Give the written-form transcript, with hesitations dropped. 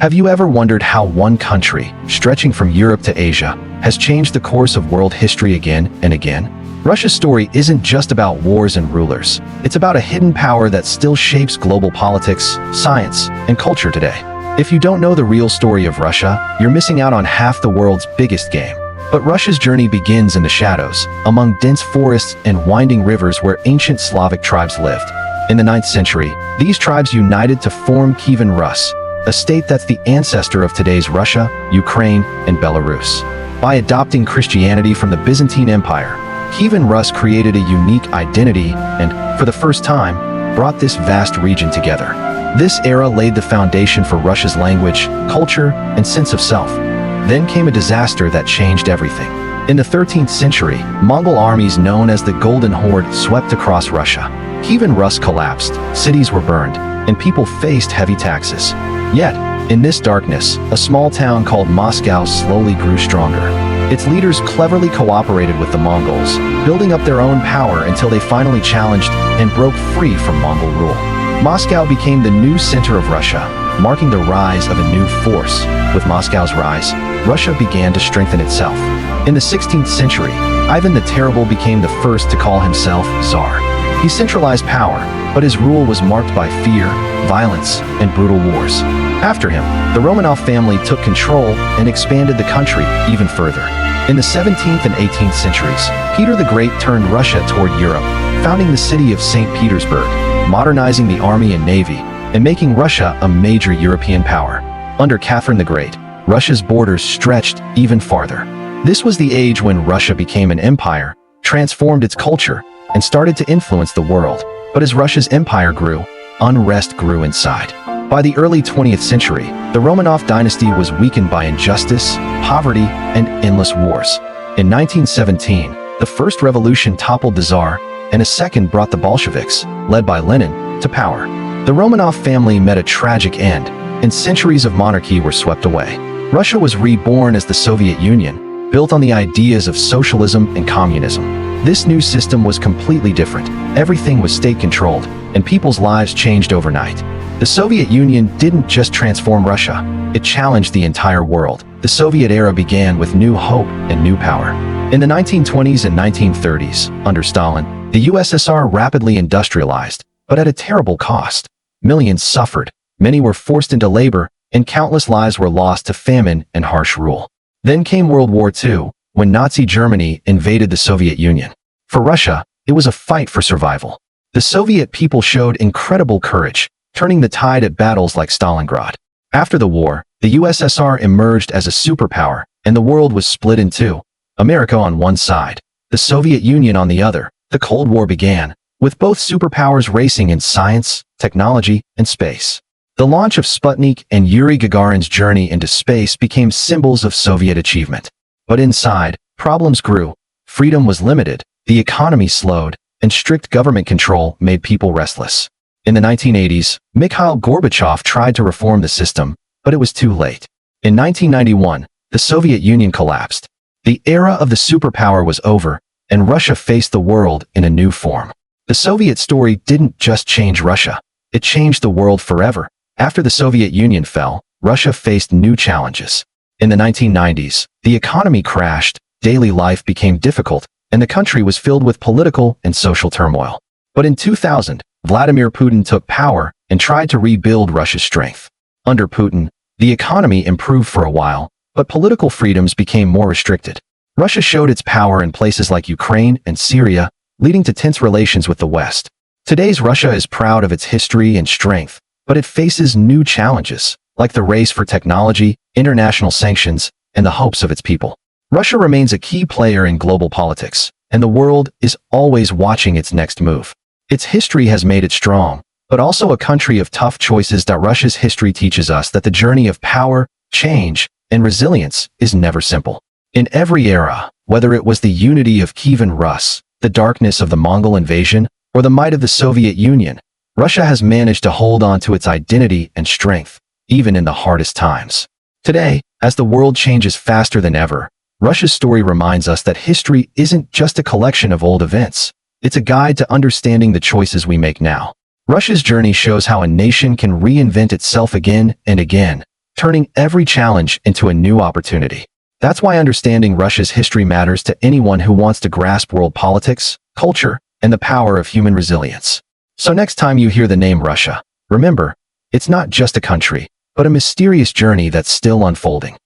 Have you ever wondered how one country, stretching from Europe to Asia, has changed the course of world history again and again? Russia's story isn't just about wars and rulers. It's about a hidden power that still shapes global politics, science, and culture today. If you don't know the real story of Russia, you're missing out on half the world's biggest game. But Russia's journey begins in the shadows, among dense forests and winding rivers where ancient Slavic tribes lived. In the 9th century, these tribes united to form Kievan Rus, a state that's the ancestor of today's Russia, Ukraine, and Belarus. By adopting Christianity from the Byzantine Empire, Kievan Rus created a unique identity and, for the first time, brought this vast region together. This era laid the foundation for Russia's language, culture, and sense of self. Then came a disaster that changed everything. In the 13th century, Mongol armies known as the Golden Horde swept across Russia. Kievan Rus collapsed, cities were burned, and people faced heavy taxes. Yet, in this darkness, a small town called Moscow slowly grew stronger. Its leaders cleverly cooperated with the Mongols, building up their own power until they finally challenged and broke free from Mongol rule. Moscow became the new center of Russia, marking the rise of a new force. With Moscow's rise, Russia began to strengthen itself. In the 16th century, Ivan the Terrible became the first to call himself Tsar. He centralized power, but his rule was marked by fear, violence, and brutal wars. After him, the Romanov family took control and expanded the country even further. In the 17th and 18th centuries, Peter the Great turned Russia toward Europe, founding the city of St. Petersburg, modernizing the army and navy, and making Russia a major European power. Under Catherine the Great, Russia's borders stretched even farther. This was the age when Russia became an empire, transformed its culture, and started to influence the world. But as Russia's empire grew, unrest grew inside. By the early 20th century, the Romanov dynasty was weakened by injustice, poverty, and endless wars. In 1917, the first revolution toppled the Tsar, and a second brought the Bolsheviks, led by Lenin, to power. The Romanov family met a tragic end, and centuries of monarchy were swept away. Russia was reborn as the Soviet Union, built on the ideas of socialism and communism. This new system was completely different. Everything was state-controlled, and people's lives changed overnight. The Soviet Union didn't just transform Russia, it challenged the entire world. The Soviet era began with new hope and new power. In the 1920s and 1930s, under Stalin, the USSR rapidly industrialized, but at a terrible cost. Millions suffered, many were forced into labor, and countless lives were lost to famine and harsh rule. Then came World War II, when Nazi Germany invaded the Soviet Union. For Russia, it was a fight for survival. The Soviet people showed incredible courage, turning the tide at battles like Stalingrad. After the war, the USSR emerged as a superpower, and the world was split in two. America on one side, the Soviet Union on the other. The Cold War began, with both superpowers racing in science, technology, and space. The launch of Sputnik and Yuri Gagarin's journey into space became symbols of Soviet achievement. But inside, problems grew. Freedom was limited, the economy slowed, and strict government control made people restless. In the 1980s, Mikhail Gorbachev tried to reform the system, but it was too late. In 1991, the Soviet Union collapsed. The era of the superpower was over, and Russia faced the world in a new form. The Soviet story didn't just change Russia, it changed the world forever. After the Soviet Union fell, Russia faced new challenges. In the 1990s, the economy crashed, daily life became difficult, and the country was filled with political and social turmoil. But in 2000, Vladimir Putin took power and tried to rebuild Russia's strength. Under Putin, the economy improved for a while, but political freedoms became more restricted. Russia showed its power in places like Ukraine and Syria, leading to tense relations with the West. Today's Russia is proud of its history and strength, but it faces new challenges, like the race for technology, international sanctions, and the hopes of its people. Russia remains a key player in global politics, and the world is always watching its next move. Its history has made it strong, but also a country of tough choices. Russia's history teaches us that the journey of power, change, and resilience is never simple. In every era, whether it was the unity of Kievan Rus, the darkness of the Mongol invasion, or the might of the Soviet Union, Russia has managed to hold on to its identity and strength, even in the hardest times. Today, as the world changes faster than ever, Russia's story reminds us that history isn't just a collection of old events. It's a guide to understanding the choices we make now. Russia's journey shows how a nation can reinvent itself again and again, turning every challenge into a new opportunity. That's why understanding Russia's history matters to anyone who wants to grasp world politics, culture, and the power of human resilience. So next time you hear the name Russia, remember, it's not just a country, but a mysterious journey that's still unfolding.